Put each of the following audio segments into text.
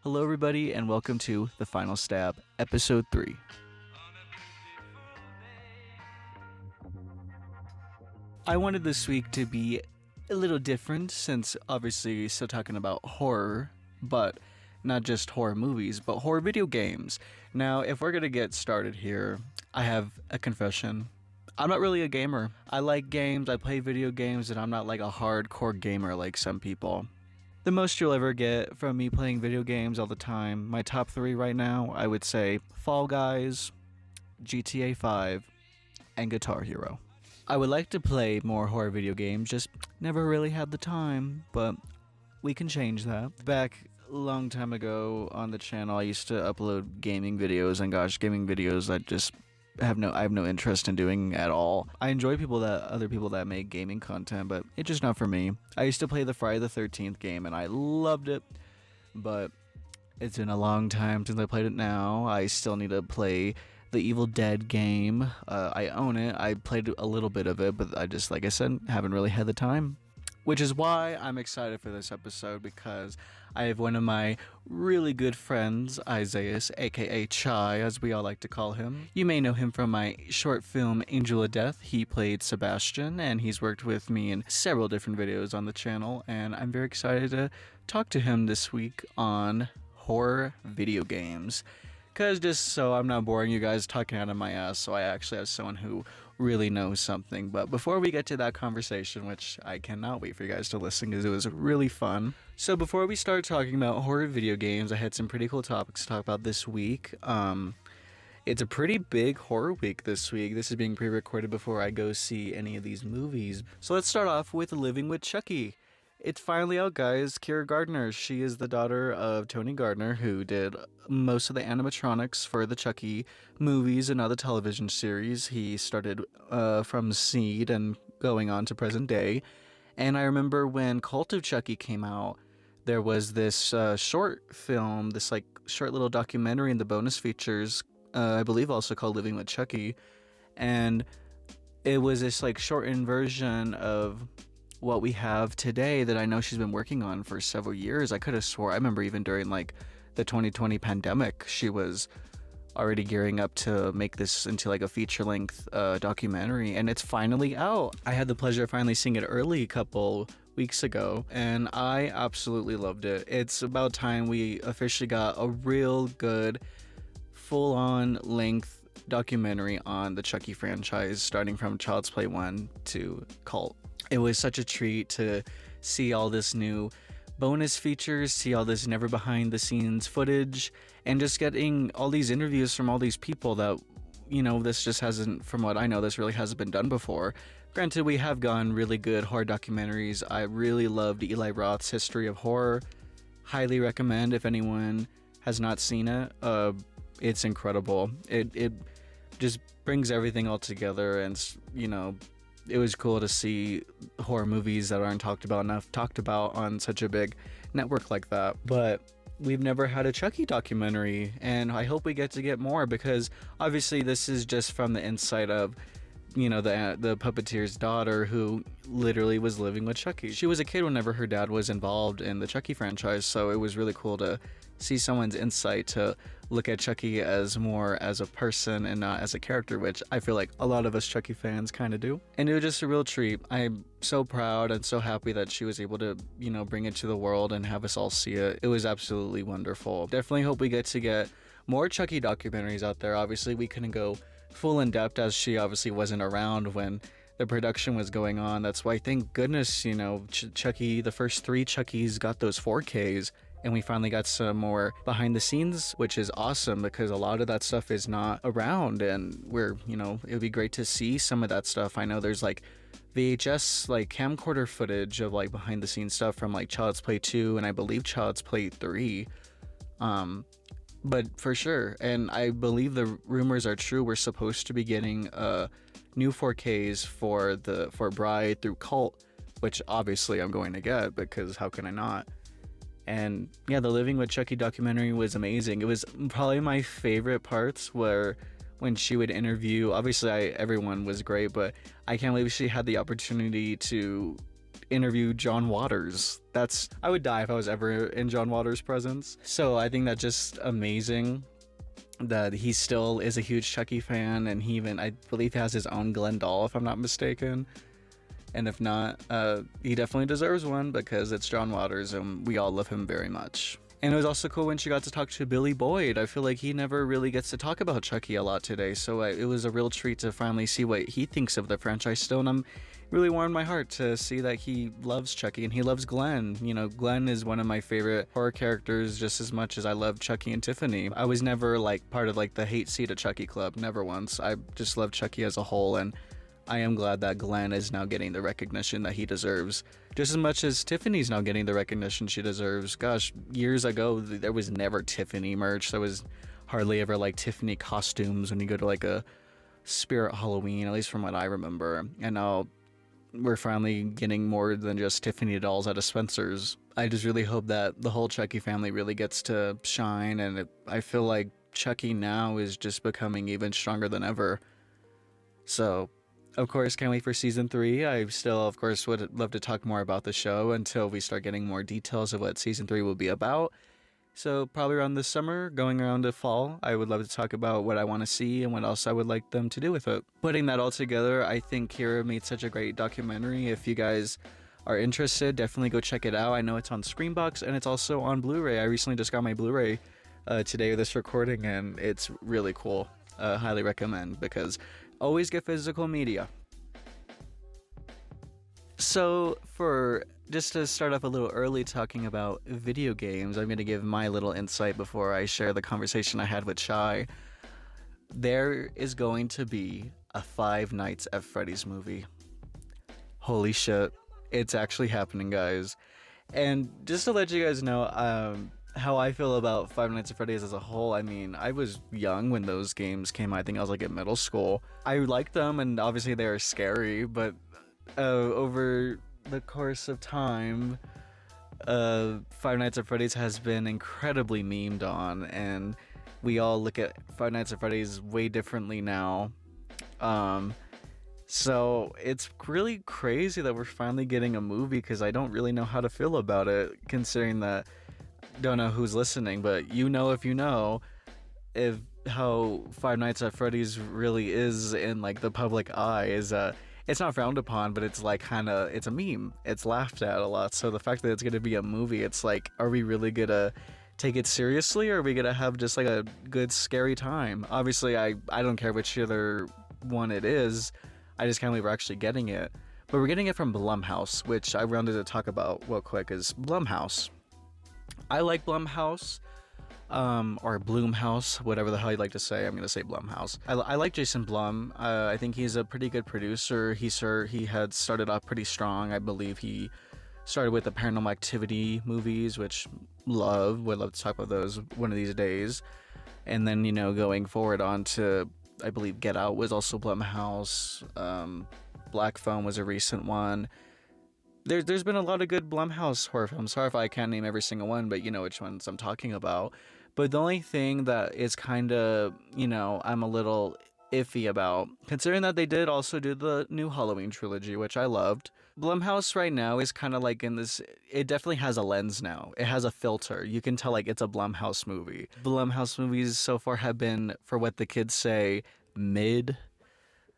Hello, everybody, and welcome to The Final Stab, Episode 3. I wanted this week to be a little different since obviously still talking about horror, but not just horror movies, but horror video games. Now, if we're gonna get started here, I have a confession. I'm not really a gamer. I like games, I play video games, and I'm not like a hardcore gamer like some people. The most you'll ever get from me playing video games all the time, my top 3 right now, I would say Fall Guys, GTA 5, and Guitar Hero. I would like to play more horror video games, just never really had the time, but we can change that. Back a long time ago on the channel, I used to upload gaming videos, and gosh, gaming videos that just I have no interest in doing at all. I enjoy other people that make gaming content, but it's just not for me. I used to play the Friday the 13th game and I loved it, but it's been a long time since I played it now. I still need to play the Evil Dead game. I own it. I played a little bit of it, but I just, like I said, haven't really had the time. Which is why I'm excited for this episode, because I have one of my really good friends, Isaiah, aka Chai, as we all like to call him. You may know him from my short film Angel of Death. He played Sebastian, and he's worked with me in several different videos on the channel, and I'm very excited to talk to him this week on horror video games. Because just so I'm not boring you guys talking out of my ass, so I actually have someone who really knows something. But before we get to that conversation, which I cannot wait for you guys to listen because it was really fun. So before we start talking about horror video games, I had some pretty cool topics to talk about this week. It's a pretty big horror week this week. This is being pre-recorded before I go see any of these movies. So let's start off with Living with Chucky. It's finally out, guys. Kira Gardner, she is the daughter of Tony Gardner, who did most of the animatronics for the Chucky movies and other television series. He started from seed and going on to present day. And I remember when Cult of Chucky came out, there was this short film, this like short little documentary in the bonus features, I believe also called Living with Chucky. And it was this like shortened version of what we have today that I know she's been working on for several years. I could have swore, I remember even during like the 2020 pandemic, she was already gearing up to make this into like a feature-length documentary, and it's finally out. I had the pleasure of finally seeing it early a couple weeks ago, and I absolutely loved it. It's about time we officially got a real good full-on length documentary on the Chucky franchise, starting from Child's Play 1 to Cult. It was such a treat to see all this new bonus features, see all this never behind the scenes footage, and just getting all these interviews from all these people that, you know, this just hasn't, from what I know, this really hasn't been done before. Granted, we have gotten really good horror documentaries. I really loved Eli Roth's History of Horror. Highly recommend if anyone has not seen it. It's incredible. It just brings everything all together, and, you know, it was cool to see horror movies that aren't talked about on such a big network like that. But we've never had a Chucky documentary, and I hope we get more, because obviously this is just from the insight of, you know, the puppeteer's daughter, who literally was living with Chucky. She was a kid whenever her dad was involved in the Chucky franchise, so it was really cool to see someone's insight to look at Chucky as more as a person and not as a character, which I feel like a lot of us Chucky fans kind of do. And it was just a real treat. I'm so proud and so happy that she was able to, you know, bring it to the world and have us all see it. It was absolutely wonderful. Definitely hope we get more Chucky documentaries out there. Obviously, we couldn't go full in depth as she obviously wasn't around when the production was going on. That's why, thank goodness, you know, Chucky, the first 3 Chuckies got those 4Ks, and we finally got some more behind the scenes, which is awesome because a lot of that stuff is not around, and you know, it would be great to see some of that stuff. I know there's like VHS like camcorder footage of like behind the scenes stuff from like Child's Play 2 and I believe Child's Play 3. But for sure, and I believe the rumors are true, we're supposed to be getting new 4Ks for Bride through Cult, which obviously I'm going to get because how can I not? And yeah, the Living with Chucky documentary was amazing. It was probably my favorite parts when she would interview, obviously everyone was great, but I can't believe she had the opportunity to interview John Waters. I would die if I was ever in John Waters' presence. So I think that's just amazing that he still is a huge Chucky fan, and I believe he has his own Glen doll, if I'm not mistaken. And if not, he definitely deserves one because it's John Waters and we all love him very much. And it was also cool when she got to talk to Billy Boyd. I feel like he never really gets to talk about Chucky a lot today, so it was a real treat to finally see what he thinks of the franchise still, and I'm really warmed my heart to see that he loves Chucky and he loves Glenn. You know, Glenn is one of my favorite horror characters just as much as I love Chucky and Tiffany. I was never like part of like the hate seat of Chucky Club, never once. I just love Chucky as a whole, and I am glad that Glenn is now getting the recognition that he deserves, just as much as Tiffany's now getting the recognition she deserves. Gosh, years ago, there was never Tiffany merch. There was hardly ever like Tiffany costumes when you go to like a Spirit Halloween, at least from what I remember. And now we're finally getting more than just Tiffany dolls out of Spencer's. I just really hope that the whole Chucky family really gets to shine, and I feel like Chucky now is just becoming even stronger than ever. So, of course, can't wait for season 3. I still, of course, would love to talk more about the show until we start getting more details of what season 3 will be about. So probably around this summer, going around to fall, I would love to talk about what I want to see and what else I would like them to do with it. Putting that all together, I think Kira made such a great documentary. If you guys are interested, definitely go check it out. I know it's on Screenbox and it's also on Blu-ray. I recently just got my Blu-ray today with this recording, and it's really cool. Highly recommend, because always get physical media. So just to start off a little early talking about video games, I'm going to give my little insight before I share the conversation I had with Shai. There is going to be a Five Nights at Freddy's movie. Holy shit. It's actually happening, guys. And just to let you guys know how I feel about Five Nights at Freddy's as a whole, I mean, I was young when those games came out. I think I was like in middle school. I liked them, and obviously they are scary, but over the course of time, Five Nights at Freddy's has been incredibly memed on, and we all look at Five Nights at Freddy's way differently now. So it's really crazy that we're finally getting a movie, because I don't really know how to feel about it, considering that, don't know who's listening, but you know if you know if how Five Nights at Freddy's really is in like the public eye is it's not frowned upon, but it's like it's a meme. It's laughed at a lot. So the fact that it's gonna be a movie, it's like, are we really gonna take it seriously, or are we gonna have just like a good scary time? Obviously, I don't care which other one it is. I just can't believe we're actually getting it. But we're getting it from Blumhouse, which I wanted to talk about real quick. Is Blumhouse. I like Blumhouse, or Blumhouse, whatever the hell you'd like to say. I'm going to say Blumhouse. I like Jason Blum. I think he's a pretty good producer. He had started off pretty strong. I believe he started with the Paranormal Activity movies, which would love to talk about those one of these days. And then, going forward on to, I believe Get Out was also Blumhouse. Black Phone was a recent one. There's been a lot of good Blumhouse horror films. Sorry if I can't name every single one, but you know which ones I'm talking about. But the only thing that is kind of, I'm a little iffy about, considering that they did also do the new Halloween trilogy, which I loved. Blumhouse right now is kind of like in this, it definitely has a lens now. It has a filter. You can tell like it's a Blumhouse movie. Blumhouse movies so far have been, for what the kids say, mid.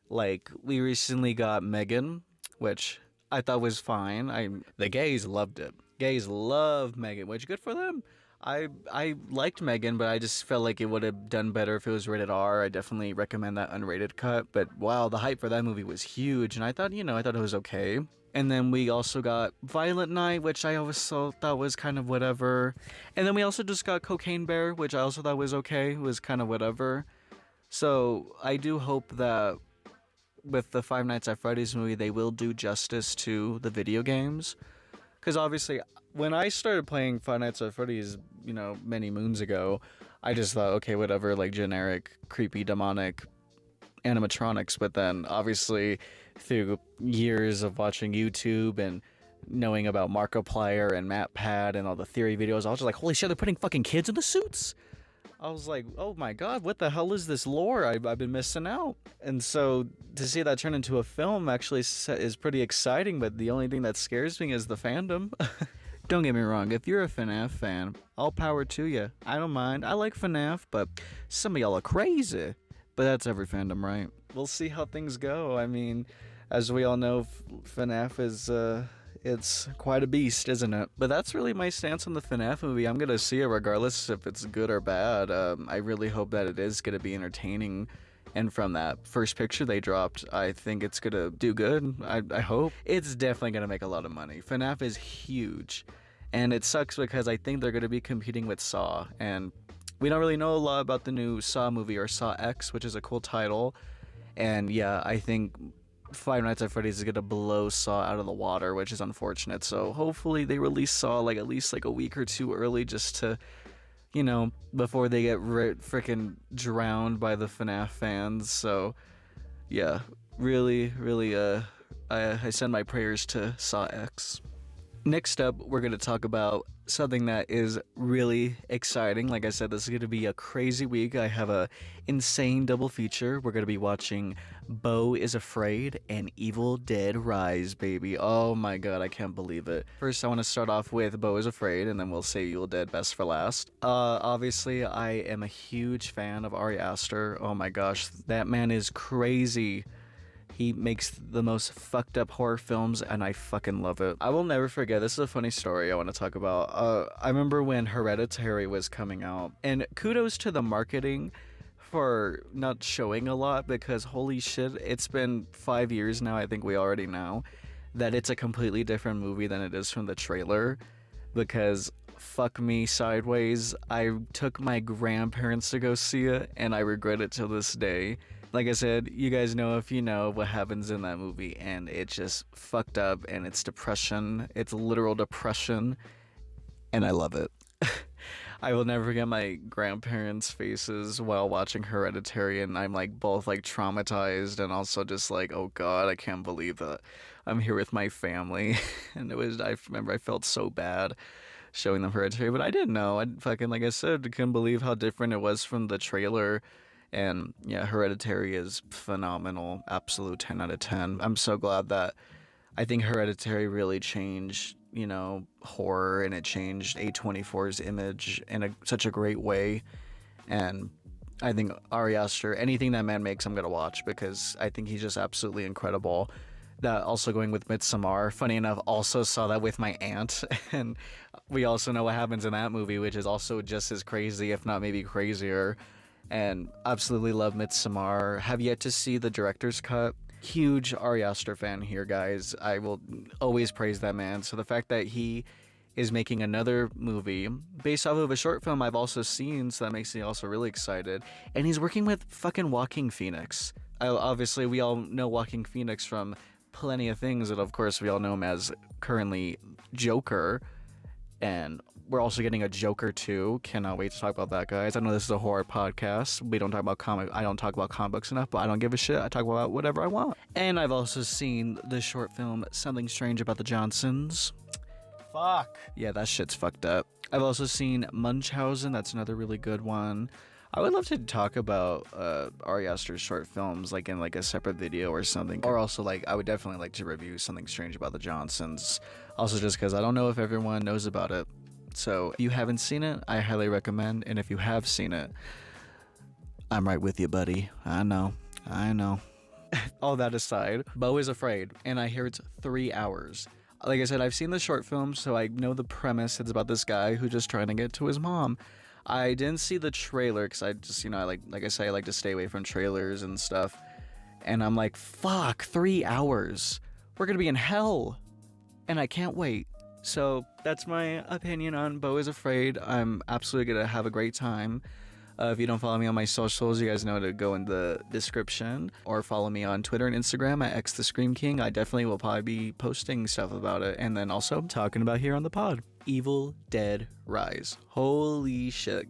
Like, we recently got Megan, which I thought was fine. The gays loved it. Gays love Megan, which good for them. I liked Megan, but I just felt like it would have done better if it was rated R. I definitely recommend that unrated cut. But wow, the hype for that movie was huge, and I thought it was okay. And then we also got Violent Night, which I also thought was kind of whatever. And then we also just got Cocaine Bear, which I also thought was okay. It was kind of whatever. So I do hope that with the Five Nights at Freddy's movie, they will do justice to the video games. Because obviously, when I started playing Five Nights at Freddy's, many moons ago, I just thought, okay, whatever, like generic, creepy, demonic animatronics. But then, obviously, through years of watching YouTube and knowing about Markiplier and MatPat and all the theory videos, I was just like, holy shit, they're putting fucking kids in the suits? I was like, oh my god, what the hell is this lore? I've been missing out. And so to see that turn into a film actually is pretty exciting, but the only thing that scares me is the fandom. Don't get me wrong, if you're a FNAF fan, all power to you. I don't mind. I like FNAF, but some of y'all are crazy. But that's every fandom, right? We'll see how things go. I mean, as we all know, FNAF is, it's quite a beast, isn't it? But that's really my stance on the FNAF movie. I'm gonna see it regardless if it's good or bad. I really hope that it is gonna be entertaining. And from that first picture they dropped, I think it's gonna do good. I hope. It's definitely gonna make a lot of money. FNAF is huge. And it sucks because I think they're gonna be competing with Saw. And we don't really know a lot about the new Saw movie or Saw X, which is a cool title. And yeah, I think Five Nights at Freddy's is gonna blow Saw out of the water, which is unfortunate. So hopefully they release Saw like at least like a week or two early, just to, you know, before they get freaking drowned by the FNAF fans. So yeah, really, I send my prayers to Saw X. Next up, we're going to talk about something that is really exciting. Like I said, this is going to be a crazy week. I have a insane double feature. We're going to be watching Beau is Afraid and Evil Dead Rise, baby. Oh my god, I can't believe it. First, I want to start off with Beau is Afraid, and then we'll save Evil Dead best for last. Obviously, I am a huge fan of Ari Aster. Oh my gosh, that man is crazy. He makes the most fucked up horror films, and I fucking love it. I will never forget, this is a funny story I want to talk about. I remember when Hereditary was coming out, and kudos to the marketing for not showing a lot, because holy shit, it's been 5 years now, I think we already know, that it's a completely different movie than it is from the trailer, because fuck me sideways, I took my grandparents to go see it, and I regret it till this day. Like I said, you guys know if you know what happens in that movie, and it's just fucked up, and it's depression. It's literal depression, and I love it. I will never forget my grandparents' faces while watching Hereditary, and I'm like both like traumatized and also just like, oh god, I can't believe that I'm here with my family. And I remember I felt so bad showing them Hereditary, but I didn't know. I fucking, like I said, couldn't believe how different it was from the trailer. And yeah, Hereditary is phenomenal. Absolute 10 out of 10. I'm so glad that I think Hereditary really changed, you know, horror, and it changed A24's image in such a great way. And I think Ari Aster, anything that man makes, I'm going to watch, because I think he's just absolutely incredible. That also going with Midsommar, funny enough, also saw that with my aunt. And we also know what happens in that movie, which is also just as crazy, if not maybe crazier. And absolutely love Midsommar. Have yet to see the director's cut. Huge Ari Aster fan here, guys. I will always praise that man. So the fact that he is making another movie based off of a short film I've also seen, so that makes me also really excited. And he's working with fucking Joaquin Phoenix. Obviously, we all know Joaquin Phoenix from plenty of things, and of course we all know him as currently Joker. And we're also getting a Joker 2. Cannot wait to talk about that, guys. I know this is a horror podcast. We don't talk about I don't talk about comic books enough, but I don't give a shit. I talk about whatever I want. And I've also seen the short film Something Strange About the Johnsons. Fuck. Yeah, that shit's fucked up. I've also seen Munchausen. That's another really good one. I would love to talk about Ari Aster's short films, like in like a separate video or something. Or also, like, I would definitely like to review Something Strange About the Johnsons. Also, just because I don't know if everyone knows about it. So if you haven't seen it, I highly recommend. And if you have seen it, I'm right with you, buddy. I know. All that aside, Beau is Afraid, and I hear it's 3 hours. Like I said, I've seen the short film, so I know the premise. It's about this guy who's just trying to get to his mom. I didn't see the trailer because I just, you know, like I say, I like to stay away from trailers and stuff. And I'm like, fuck, 3 hours. We're going to be in hell. And I can't wait. So that's my opinion on Beau is Afraid. I'm absolutely going to have a great time. If you don't follow me on my socials, you guys know to go in the description, or follow me on Twitter and Instagram at XTheScreamKing. I definitely will probably be posting stuff about it, and then also talking about here on the pod. Evil Dead Rise. Holy shit.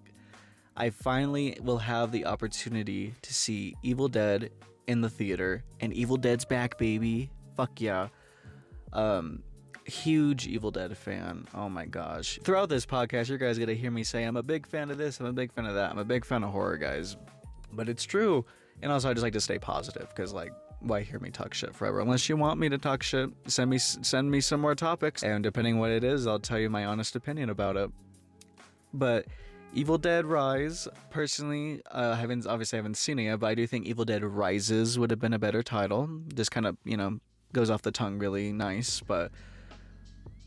I finally will have the opportunity to see Evil Dead in the theater, and Evil Dead's back, baby. Fuck yeah. Huge Evil Dead fan. Oh my gosh. Throughout this podcast, you guys are gonna hear me say I'm a big fan of this, I'm a big fan of that, I'm a big fan of horror, guys. But it's true. And also, I just like to stay positive, because, like, why hear me talk shit forever? Unless you want me to talk shit, send me some more topics, and depending what it is, I'll tell you my honest opinion about it. But Evil Dead Rise, personally, haven't seen it yet, but I do think Evil Dead Rises would have been a better title. Just kind of, goes off the tongue really nice, but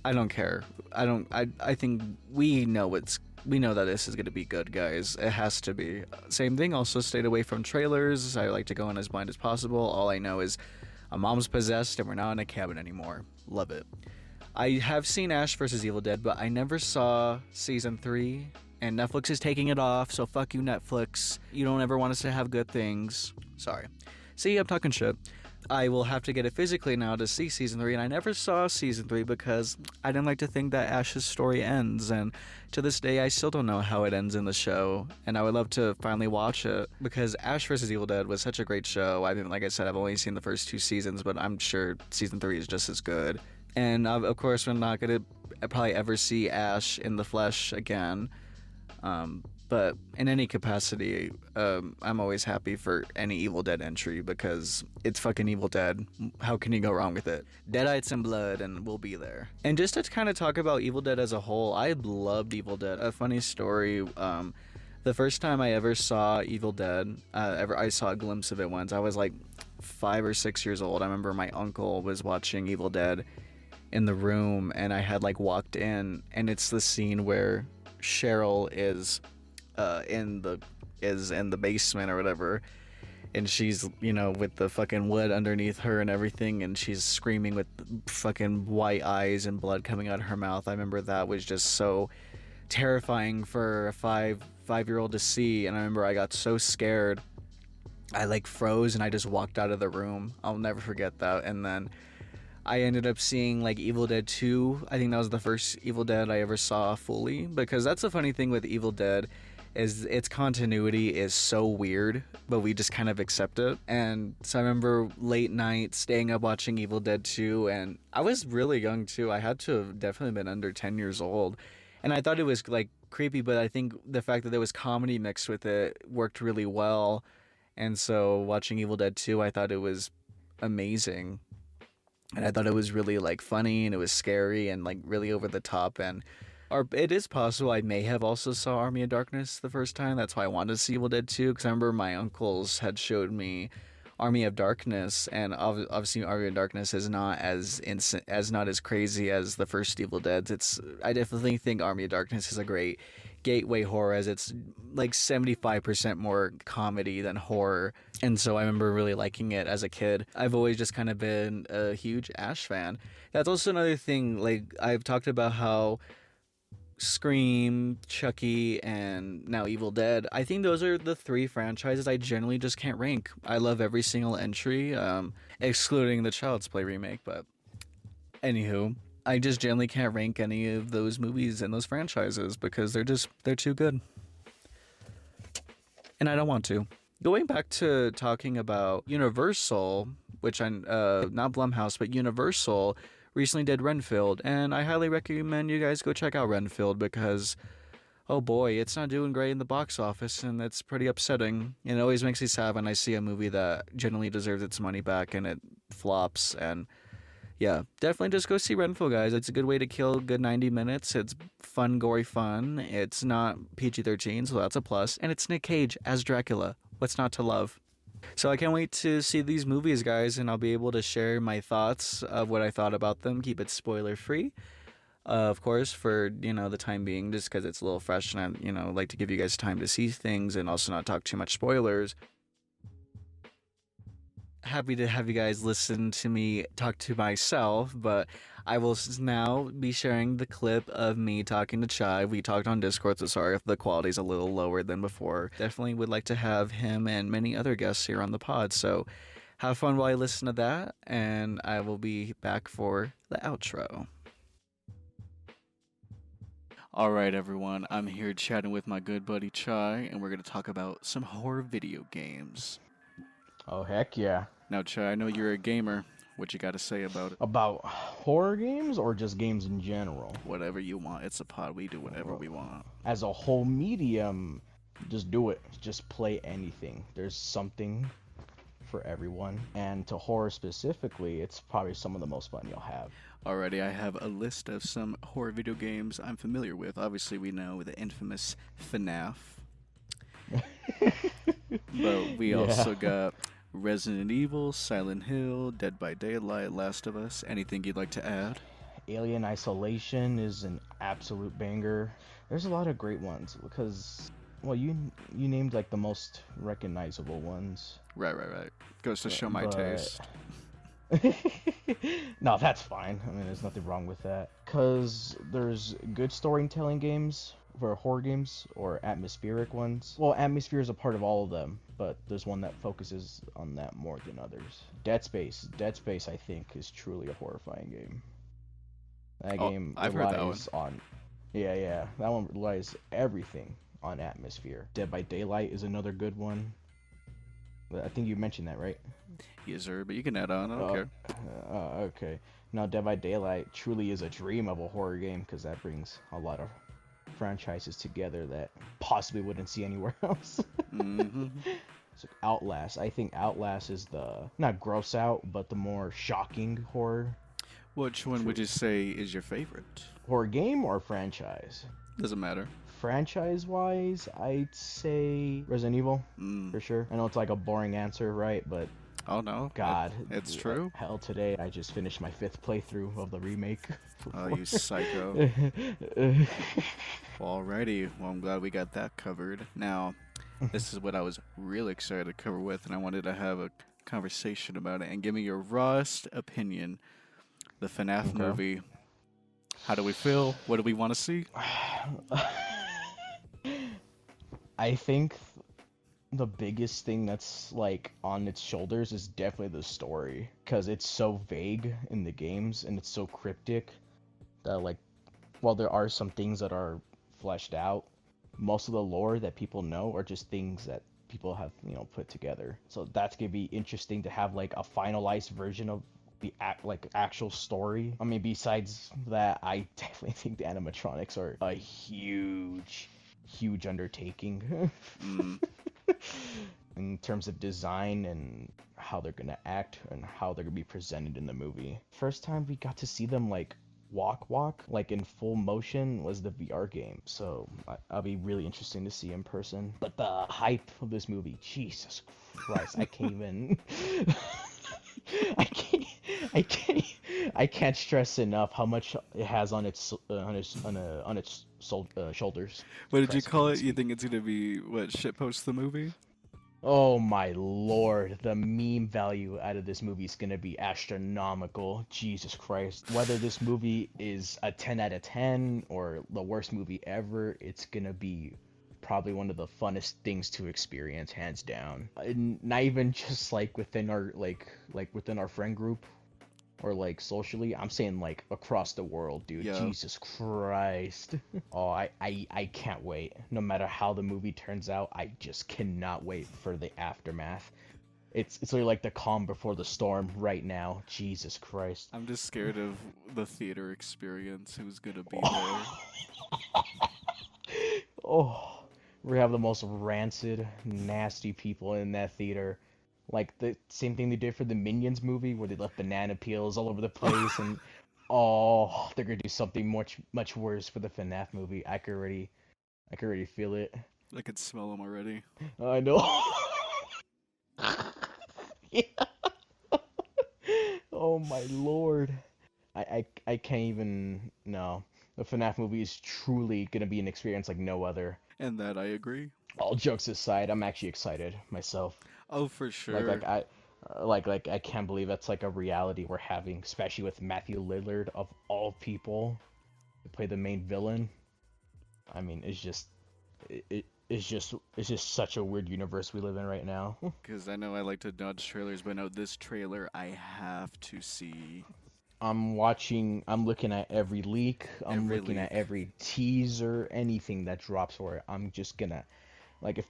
I don't care. I think we know that this is gonna be good, guys. It has to be. Same thing, also stayed away from trailers. I like to go in as blind as possible. All I know is a mom's possessed and we're not in a cabin anymore. Love it. I have seen Ash vs. Evil Dead, but I never saw season 3, and Netflix is taking it off, so fuck you, Netflix. You don't ever want us to have good things. Sorry. See, I'm talking shit. I will have to get it physically now to see season 3, and I never saw season 3 because I didn't like to think that Ash's story ends, and to this day I still don't know how it ends in the show, and I would love to finally watch it because Ash vs. Evil Dead was such a great show. I mean, like I said, I've only seen the first 2 seasons, but I'm sure season 3 is just as good. And of course, we're not going to probably ever see Ash in the flesh again. But in any capacity, I'm always happy for any Evil Dead entry because it's fucking Evil Dead. How can you go wrong with it? Deadites and blood, and we'll be there. And just to kind of talk about Evil Dead as a whole, I loved Evil Dead. A funny story, the first time I ever saw Evil Dead, I saw a glimpse of it once. I was like 5 or 6 years old. I remember my uncle was watching Evil Dead in the room, and I had like walked in, and it's the scene where Cheryl is in the basement or whatever, and she's with the fucking wood underneath her and everything, and she's screaming with fucking white eyes and blood coming out of her mouth. I remember that was just so terrifying for a five-year-old to see, and I remember I got so scared I like froze and I just walked out of the room. I'll never forget that. And then I ended up seeing like Evil Dead 2. I think that was the first Evil Dead I ever saw fully, because that's the funny thing with Evil Dead is its continuity is so weird, but we just kind of accept it. And so I remember late night staying up watching Evil Dead 2, and I was really young too. I had to have definitely been under 10 years old, and I thought it was like creepy, but I think the fact that there was comedy mixed with it worked really well. And so watching Evil Dead 2, I thought it was amazing. And I thought it was really like funny, and it was scary and like really over the top. And or it is possible I may have also saw Army of Darkness the first time. That's why I wanted to see Evil Dead 2, because I remember my uncles had showed me Army of Darkness, and obviously Army of Darkness is not as not as crazy as the first Evil Dead. I definitely think Army of Darkness is a great gateway horror, as it's like 75% more comedy than horror. And so I remember really liking it as a kid. I've always just kind of been a huge Ash fan. That's also another thing, like I've talked about how Scream, Chucky, and now Evil Dead, I think those are the 3 franchises I generally just can't rank. I love every single entry, excluding the Child's Play remake, but anywho, I just generally can't rank any of those movies and those franchises because they're too good. And I don't want to. Going back to talking about Universal, which not Blumhouse, but Universal recently did Renfield, and I highly recommend you guys go check out Renfield because, oh boy, it's not doing great in the box office, and it's pretty upsetting. And it always makes me sad when I see a movie that generally deserves its money back and it flops. And yeah, definitely just go see Renfield, guys. It's a good way to kill a good 90 minutes. It's fun, gory fun. It's not PG-13, so that's a plus. And it's Nick Cage as Dracula. What's not to love? So I can't wait to see these movies, guys, and I'll be able to share my thoughts of what I thought about them. Keep it spoiler-free, of course, for, the time being, just because it's a little fresh, and I, like to give you guys time to see things and also not talk too much spoilers. Happy to have you guys listen to me talk to myself, but I will now be sharing the clip of me talking to Chai. We talked on Discord, so sorry if the quality's a little lower than before. Definitely would like to have him and many other guests here on the pod, so have fun while I listen to that, and I will be back for the outro. Alright everyone, I'm here chatting with my good buddy Chai, and we're going to talk about some horror video games. Oh, heck yeah. Now, Chai, I know you're a gamer. What you got to say about it? About horror games or just games in general? Whatever you want. It's a pod. We do whatever we want. As a whole medium, just do it. Just play anything. There's something for everyone. And to horror specifically, it's probably some of the most fun you'll have. Alrighty, I have a list of some horror video games I'm familiar with. Obviously, we know the infamous FNAF. But we also got Resident Evil, Silent Hill, Dead by Daylight, Last of Us. Anything you'd like to add? Alien Isolation is an absolute banger. There's a lot of great ones because, well, you named like the most recognizable ones. Right. Goes to show my taste. No, that's fine. I mean, there's nothing wrong with that. Because there's good storytelling games for horror games or atmospheric ones. Well, atmosphere is a part of all of them, but there's one that focuses on that more than others. Dead Space, I think, is truly a horrifying game. That game I've heard that one. on... Yeah, that one relies everything on atmosphere. Dead by Daylight is another good one. I think you mentioned that, right? Yes, sir, but you can add on. I don't care. Okay. Now, Dead by Daylight truly is a dream of a horror game because that brings a lot of franchises together that possibly wouldn't see anywhere else. Mm-hmm. So Outlast. I think Outlast is the, not gross out, but the more shocking horror. Which one would you say is your favorite? Horror game or franchise? Doesn't matter. Franchise-wise, I'd say Resident Evil, for sure. I know it's like a boring answer, right? But oh no, God, it's true. Hell, today I just finished my 5th playthrough of the remake. Oh, you psycho. Alrighty, well, I'm glad we got that covered. Now, this is what I was really excited to cover with, and I wanted to have a conversation about it and give me your rawest opinion. The FNAF movie. How do we feel? What do we want to see? I think the biggest thing that's like on its shoulders is definitely the story, because it's so vague in the games and it's so cryptic that, like, while there are some things that are fleshed out, most of the lore that people know are just things that people have, put together. So that's gonna be interesting to have like a finalized version of the actual story. I mean, besides that, I definitely think the animatronics are a huge undertaking. In terms of design and how they're gonna act and how they're gonna be presented in the movie. First time we got to see them like walk like in full motion was the VR game, so I'll be really interesting to see in person. But the hype of this movie, Jesus Christ, I can't even I can't stress enough how much it has on its shoulders. What did you call it? You think it's gonna be what, shitpost the movie? Oh my lord, the meme value out of this movie is gonna be astronomical. Jesus Christ. Whether this movie is a 10 out of 10 or the worst movie ever, it's gonna be probably one of the funnest things to experience, hands down. And not even just like within our within our friend group or like socially, I'm saying like across the world, dude. Yeah. Jesus Christ. Oh, I can't wait. No matter how the movie turns out, I just cannot wait for the aftermath. It's literally like the calm before the storm right now. Jesus Christ. I'm just scared of the theater experience. Who's gonna be there? Oh, we have the most rancid, nasty people in that theater. Like the same thing they did for the Minions movie, where they left banana peels all over the place, and they're gonna do something much worse for the FNAF movie. I could already feel it. I could smell them already. I know. Yeah. Oh my lord. I can't even. No. The FNAF movie is truly gonna be an experience like no other. And that I agree. All jokes aside, I'm actually excited myself. Oh, for sure. I can't believe that's like a reality we're having, especially with Matthew Lillard of all people to play the main villain. I mean, it's just such a weird universe we live in right now. Because I know I like to dodge trailers, but no, this trailer I have to see. I'm looking at every leak, I'm looking at every teaser, anything that drops for it. I'm just gonna Like if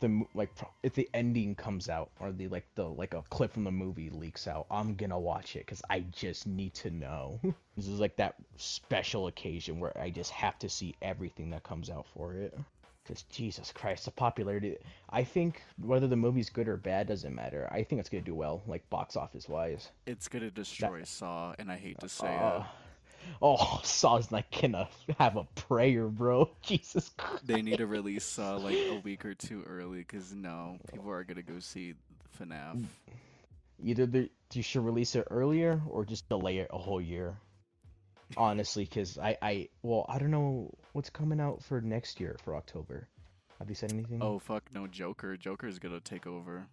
if the ending comes out or the a clip from the movie leaks out, I'm gonna watch it because I just need to know. This is like that special occasion where I just have to see everything that comes out for it. Because Jesus Christ, the popularity. I think whether the movie's good or bad doesn't matter. I think it's gonna do well, like box office wise. It's gonna That destroy Saw, and I hate to say it. uh oh, Saw's not gonna have a prayer, bro. Jesus They need to Christ. release Saw like a week or two early, cause no, people are gonna go see FNAF. Either you should release it earlier or just delay it a whole year. Honestly, because well, I don't know what's coming out for next year for October. Have you said anything? Oh fuck no, Joker. Joker's gonna take over.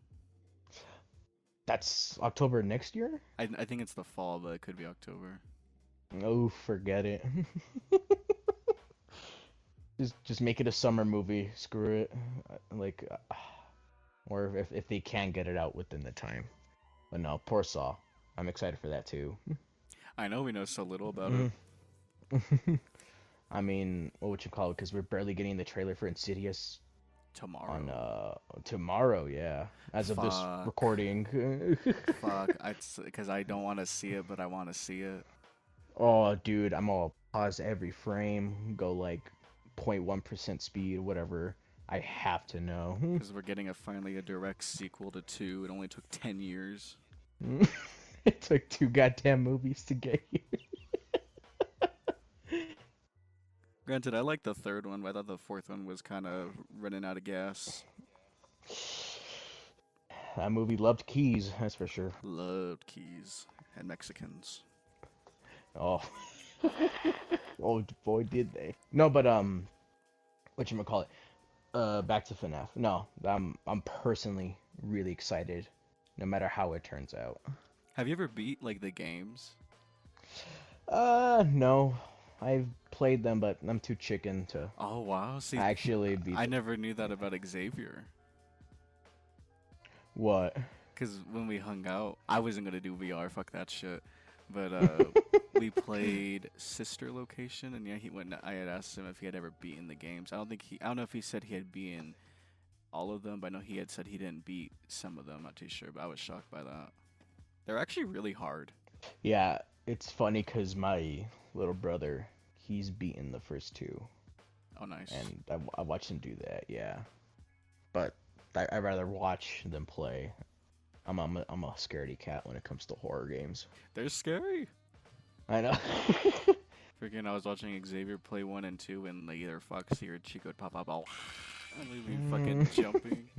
That's October next year? I think it's the fall, but it could be October. Oh, forget it. Just make it a summer movie. Screw it. Or if they can get it out within the time. But no, poor Saw. I'm excited for that too. I know we know so little about it. I mean, what would you call it? Because we're barely getting the trailer for Insidious on Tomorrow. tomorrow. Yeah, as of this Fuck. recording. Fuck. Because I don't want to see it, but I want to see it. Oh, dude, I'm gonna pause every frame, go like 0.1% speed, whatever. I have to know. Because we're getting finally a direct sequel to 2. It only took 10 years. It took 2 goddamn movies to get here. Granted, I like the third one, but I thought the fourth one was kind of running out of gas. That movie loved keys, that's for sure. Loved keys and Mexicans. Oh, oh boy, did they? No, but whatchamacallit? Back to FNAF. No, I'm personally really excited, no matter how it turns out. Have you ever beat like the games? No, I've played them, but I'm too chicken to Oh wow, see, actually beat I them. never knew that about Xavier. What? Cause when we hung out, I wasn't gonna do VR, fuck that shit. But we played Sister Location, and yeah, he went. I had asked him if he had ever beaten the games. I don't know if he said he had beaten all of them, but I know he had said he didn't beat some of them. I'm not too sure, but I was shocked by that. They're actually really hard. Yeah, it's funny because my little brother, he's beaten the first 2, Oh, nice. and I watched him do that. Yeah, but I'd rather watch than play. I'm a scaredy cat when it comes to horror games. They're scary. I know. Freaking, I was watching Xavier play 1 and 2, and like either Foxy or Chico would pop up all and we'd be fucking jumping.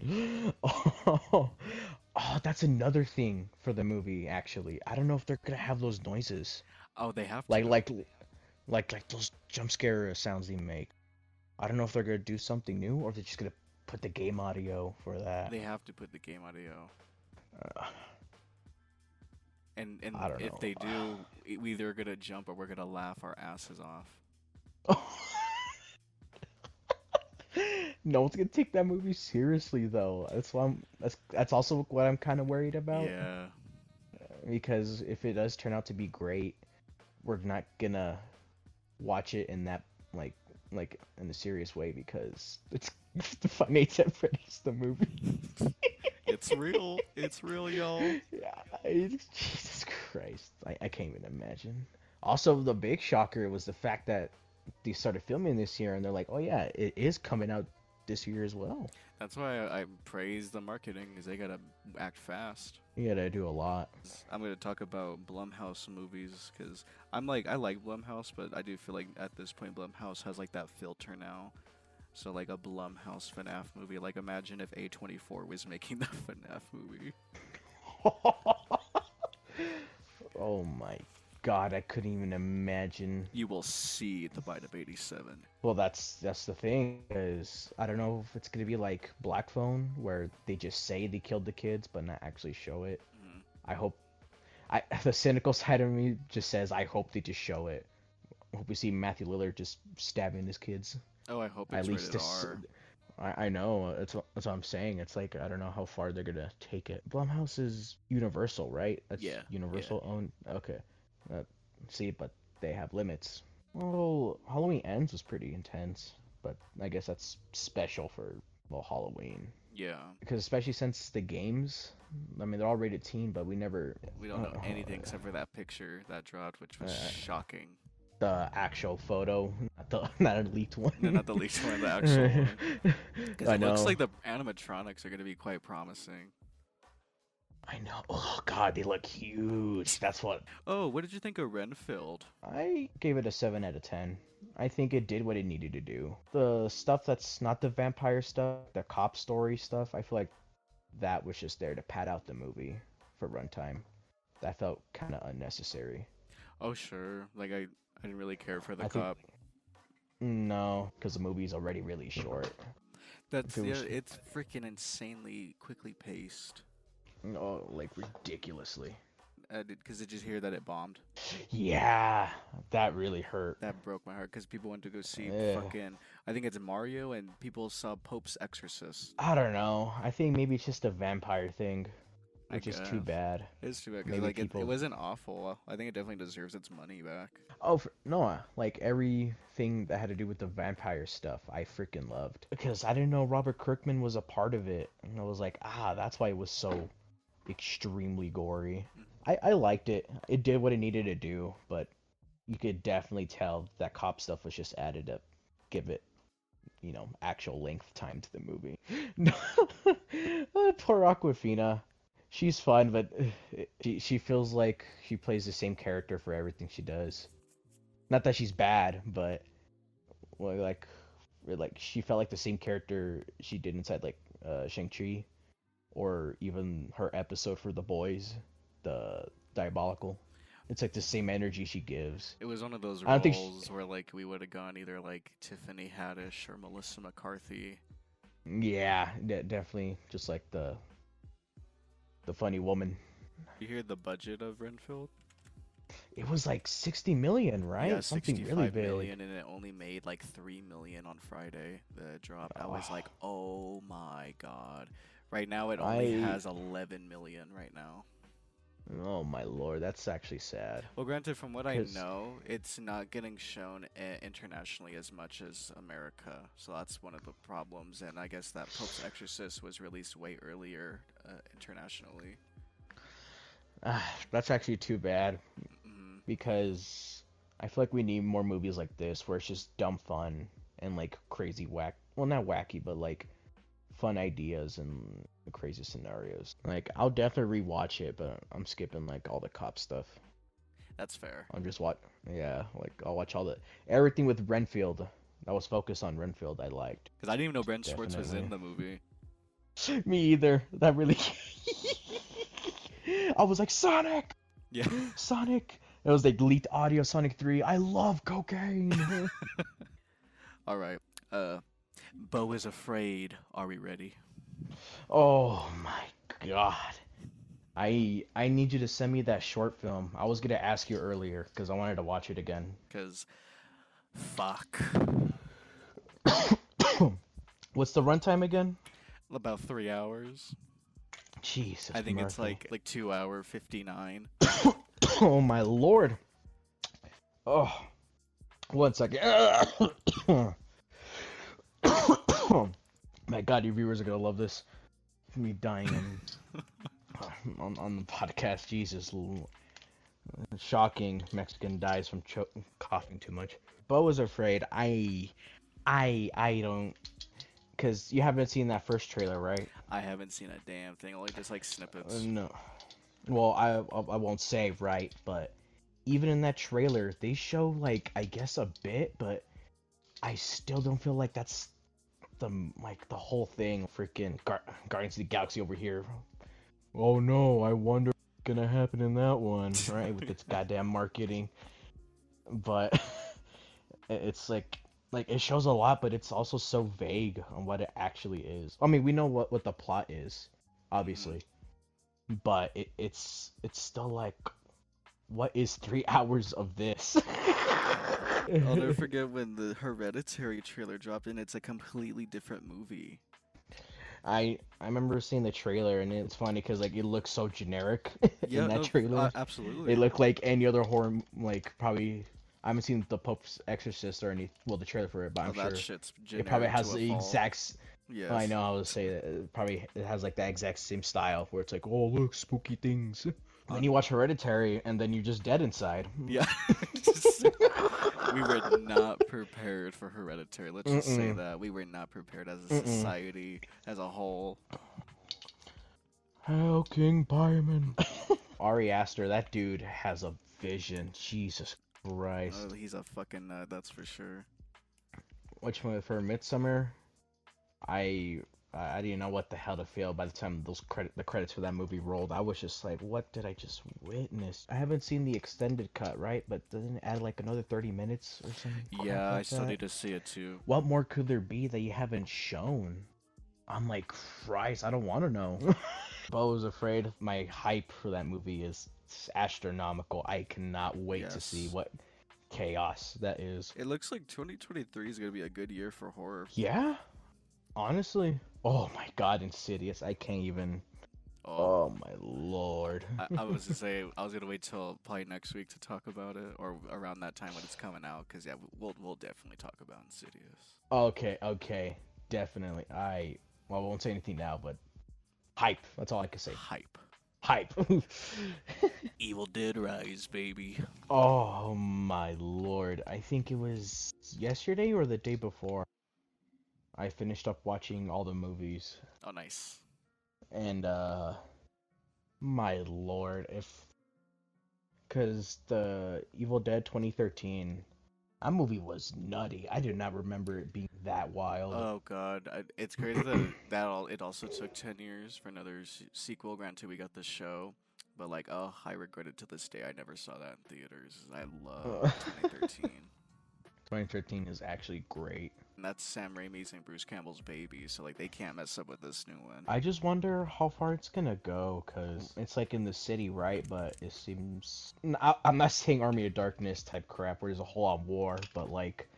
Oh, oh, that's another thing for the movie. Actually, I don't know if they're gonna have those noises, Oh, they have like to. like like those jump scare sounds they make. I don't know if they're gonna do something new or if they're just gonna put the game audio for that. They have to put the game audio. Uh, And I don't if know. they do, we either gonna jump or we're gonna laugh our asses off. No one's gonna take that movie seriously though. That's also what I'm kind of worried about Yeah. because if it does turn out to be great, we're not gonna watch it in that like in a serious way because it's the Five Nights at Freddy's the movie. It's real. It's real, y'all. Yeah, Jesus Christ, I can't even imagine. Also, the big shocker was the fact that they started filming this year, and they're like, "Oh yeah, it is coming out this year as well." That's why I praise the marketing, because they gotta act fast. You gotta do a lot. I'm gonna talk about Blumhouse movies, because I like Blumhouse, but I do feel like at this point Blumhouse has like that filter now. So like a Blumhouse FNAF movie, like imagine if A24 was making the FNAF movie. Oh my God, I couldn't even imagine. You will see the Bite of 87. Well, that's the thing is I don't know if it's gonna be like Black Phone where they just say they killed the kids but not actually show it. Mhm. I hope. The cynical side of me just says I hope they just show it. I hope we see Matthew Lillard just stabbing his kids. Oh, I hope At it's least rated this. R. I know that's what I'm saying. It's like I don't know how far they're gonna take it. Blumhouse is Universal, right? That's Yeah, Universal owned. Okay. Uh, see, but they have limits. Well, Halloween Ends was pretty intense, but I guess that's special for well, Halloween. Yeah. Because especially since the games, I mean, they're all rated teen, but we never. We don't know anything except for that picture that dropped, which was shocking. The actual photo, not a leaked one. No, not the leaked one, the actual one. Because I it know. looks like the animatronics are going to be quite promising. I know. Oh god, they look huge. That's what. Oh, what did you think of Renfield? I gave it a 7 out of 10. I think it did what it needed to do. The stuff that's not the vampire stuff, the cop story stuff, I feel like that was just there to pad out the movie for runtime. That felt kind of unnecessary. Oh, sure. Like, I didn't really care for the I think- cop. No, because the movie's already really short. That's if it was- it's freaking insanely quickly paced. Oh, like ridiculously. Because did you hear that it bombed? Yeah, that really hurt. That broke my heart because people went to go see Yeah. fucking. I think it's Mario, and people saw Pope's Exorcist. I don't know. I think maybe it's just a vampire thing, I which is too guess. bad. It's too bad because Maybe like people- it wasn't awful. I think it definitely deserves its money back. Oh, no, like everything that had to do with the vampire stuff, I freaking loved. Because I didn't know Robert Kirkman was a part of it. And I was like, that's why it was so extremely gory. I liked it. It did what it needed to do, but you could definitely tell that cop stuff was just added to give it, actual length time to the movie. Poor Aquafina. She's fun, but she feels like she plays the same character for everything she does. Not that she's bad, but like she felt like the same character she did inside like Shang-Chi, or even her episode for The Boys, the Diabolical. It's like the same energy she gives. It was one of those I don't think roles where like we would have gone either like Tiffany Haddish or Melissa McCarthy. Yeah, definitely just like the funny woman. You hear the budget of Renfield? It was like 60 million, right? Yeah, Something 65 really big. million, and it only made like 3 million on Friday. The drop. I was like, oh my god. Right now it only has 11 million right now. Oh my lord, that's actually sad. Well, granted, from what I 'Cause- know, it's not getting shown internationally as much as America, so that's one of the problems. And I guess that Pope's Exorcist was released way earlier internationally. That's actually too bad, Mhm. because I feel like we need more movies like this where it's just dumb fun and like crazy well, not wacky, but like fun ideas and crazy scenarios. Like, I'll definitely rewatch it, but I'm skipping like all the cop stuff. That's fair. I'm just I'll watch everything with Renfield. That was focused on Renfield. I liked. Because I didn't even know Brent Schwartz was in the movie. Me either. That really. I was like, Sonic! Yeah. Sonic! It was like leaked audio, Sonic 3. I love cocaine! All right. Beau is afraid. Are we ready? Oh my god. I need you to send me that short film. I was gonna ask you earlier, because I wanted to watch it again. Because, fuck. What's the runtime again? About 3 hours. Jesus. I think it's Murphy. like 2 hour 59. Oh my lord. Oh. 1 second. My god, your viewers are gonna love this. Me dying on the podcast. Jesus. Shocking. Mexican dies from coughing too much. Beau is afraid. I don't. Because you haven't seen that first trailer, right? I haven't seen a damn thing, only just like snippets. No. Well, I won't say, right, but even in that trailer, they show, like, I guess a bit, but I still don't feel like that's the whole thing. Freaking Guardians of the Galaxy over here. Oh no, I wonder what's gonna happen in that one, right? With its goddamn marketing. But it's like it shows a lot, but it's also so vague on what it actually is. I mean, we know what the plot is, obviously, but it's still like, what is 3 hours of this? I'll never forget when the Hereditary trailer dropped, and it's a completely different movie. I remember seeing the trailer, and it's funny because like it looks so generic Yeah, in that no, trailer. absolutely. It looked like any other horror, like probably. I haven't seen the Pope's Exorcist or the trailer for it, but I'm that sure shit's it probably generic has to a the fault. I Yes. know how to say that. Probably it has like that exact same style where it's like, oh look, spooky things. And then you watch Hereditary, and then you're just dead inside. Yeah. We were not prepared for Hereditary. Let's just say Mm-mm. that we were not prepared as a Mm-mm. society as a whole. Hail King Paimon. Ari Aster, that dude has a vision. Jesus Christ. He's a fucking nut, that's for sure. Which one for Midsummer? I I didn't know what the hell to feel by the time the credits for that movie rolled. I was just like, what did I just witness? I haven't seen the extended cut, right? But doesn't it add like another 30 minutes or something? Yeah, I Like still that? need to see it too. What more could there be that you haven't shown? I'm like, Christ, I don't want to know. Beau was afraid. My hype for that movie is astronomical. I cannot wait to see Yes. what chaos that is. It looks like 2023 is gonna be a good year for horror. Yeah, honestly. Oh my God, Insidious. I can't even. Oh, Oh my lord. I was to say I was gonna wait till probably next week to talk about it, or around that time when it's coming out, because yeah, we'll definitely talk about Insidious. Okay, definitely. Well, I won't say anything now, but hype. That's all I can say. Hype. Hype. Evil Dead Rise, baby. Oh my lord. I think it was yesterday or the day before. I finished up watching all the movies, Oh, nice. and my lord, if cuz the Evil Dead 2013, that movie was nutty. I do not remember it being that wild. Oh God, it's crazy that it also took 10 years for another sequel. Granted, we got the show, but like, oh, I regret it to this day. I never saw that in theaters. I love 2013, 2013 is actually great. and that's Sam Raimi's and Bruce Campbell's baby. So like, they can't mess up with this new one. I just wonder how far it's gonna go, cause it's like in the city, right? But it seems I'm not saying Army of Darkness type crap where there's a whole lot of war, but like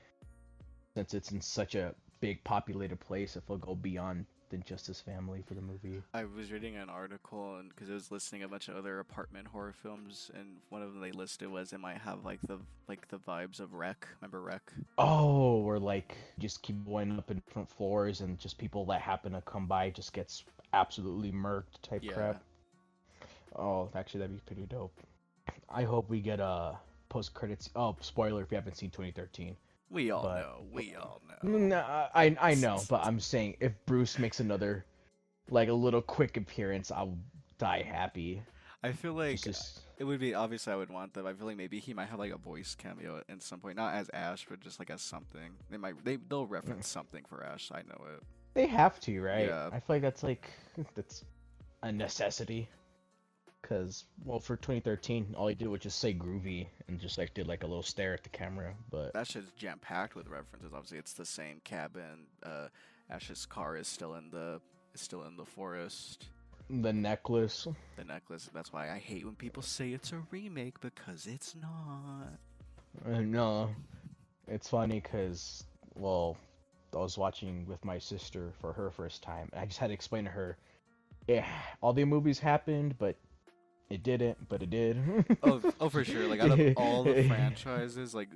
since it's in such a big populated place, if it'll go beyond than just his family for the movie. I was reading an article, and because it was listing a bunch of other apartment horror films, and one of them they listed was it might have like the vibes of Wreck. Remember Wreck? Oh, where like just keep going up in different floors and just people that happen to come by just gets absolutely murked type Yeah. crap. Oh, actually that'd be pretty dope. I hope we get a post credits. Oh, spoiler if you haven't seen 2013. We all But- know. We all know. No, I know, but I'm saying if Bruce makes another like a little quick appearance, I'll die happy. I feel like Just it would be obviously I would want them. I feel like maybe he might have like a voice cameo at some point, not as Ash, but just like as something. They'll reference something for Ash. I know it. they have to, right? Yeah. I feel like that's a necessity. Cause well, for 2013, all he did was just say groovy and just like did like a little stare at the camera. But That shit's jam packed with references. Obviously, it's the same cabin. Ash's car is still in the forest. the necklace, The necklace. That's why I hate when people say it's a remake because it's not. no, it's funny because well, I was watching with my sister for her first time. And I just had to explain to her, yeah, all the movies happened, but it didn't, but it did. Oh, for sure. Like out of all the franchises, like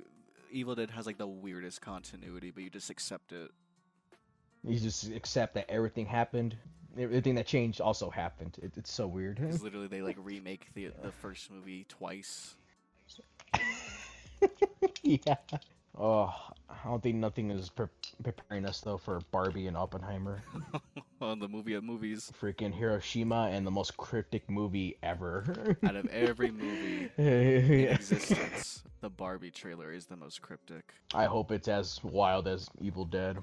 Evil Dead has like the weirdest continuity, but you just accept it. You just accept that everything happened. Everything that changed also happened. It's so weird. Because literally they like remake the first movie twice. Yeah. Oh, I don't think nothing is preparing us though for Barbie and Oppenheimer. On the movie of movies. Freaking Hiroshima and the most cryptic movie ever. Out of every movie in existence, the Barbie trailer is the most cryptic. I hope it's as wild as Evil Dead.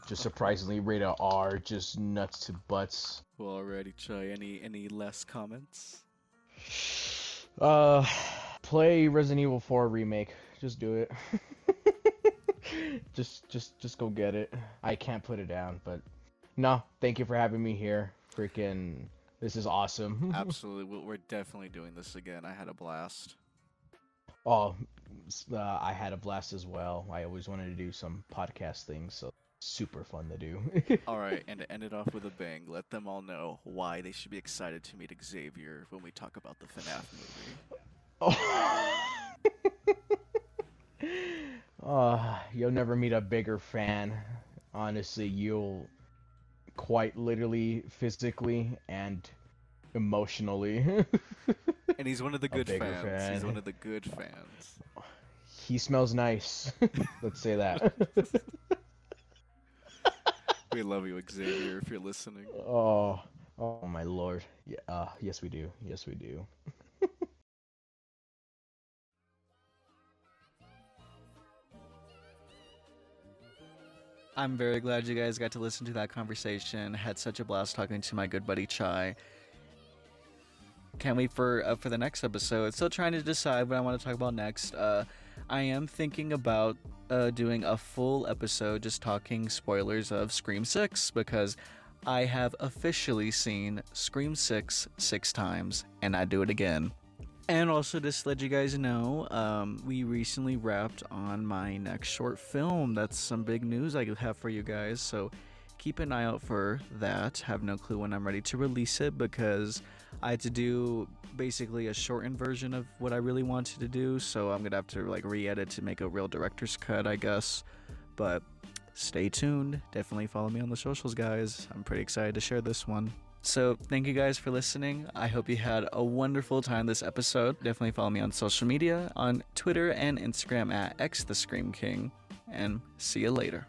Just surprisingly rated R, just nuts to butts. Well, already, Chai. Any less comments? Play Resident Evil 4 remake. Just do it. just go get it. I can't put it down, but no, thank you for having me here. Freaking, this is awesome. Absolutely. We're definitely doing this again. I had a blast. Oh, I had a blast as well. I always wanted to do some podcast things, so super fun to do. All right, and to end it off with a bang, let them all know why they should be excited to meet Xavier when we talk about the FNAF movie. Oh, you'll never meet a bigger fan. Honestly, quite literally, physically, and emotionally. And he's one of the A good bigger fans. He's fan. one of the good fans. He smells nice. Let's say that. We love you, Xavier, if you're listening. Oh, oh my lord. Yeah, yes we do. Yes we do. I'm very glad you guys got to listen to that conversation. Had such a blast talking to my good buddy Chai. Can't wait for the next episode. Still trying to decide what I want to talk about next. I am thinking about doing a full episode just talking spoilers of Scream 6 because I have officially seen Scream 6 times and I do it again. And also just to let you guys know, we recently wrapped on my next short film. That's some big news I have for you guys, so keep an eye out for that. Have no clue when I'm ready to release it because I had to do basically a shortened version of what I really wanted to do, so I'm gonna have to like re-edit to make a real director's cut, I guess. But stay tuned. Definitely follow me on the socials, guys. I'm pretty excited to share this one. So thank you guys for listening. I hope you had a wonderful time this episode. Definitely follow me on social media on Twitter and Instagram at xthescreamking. And see you later.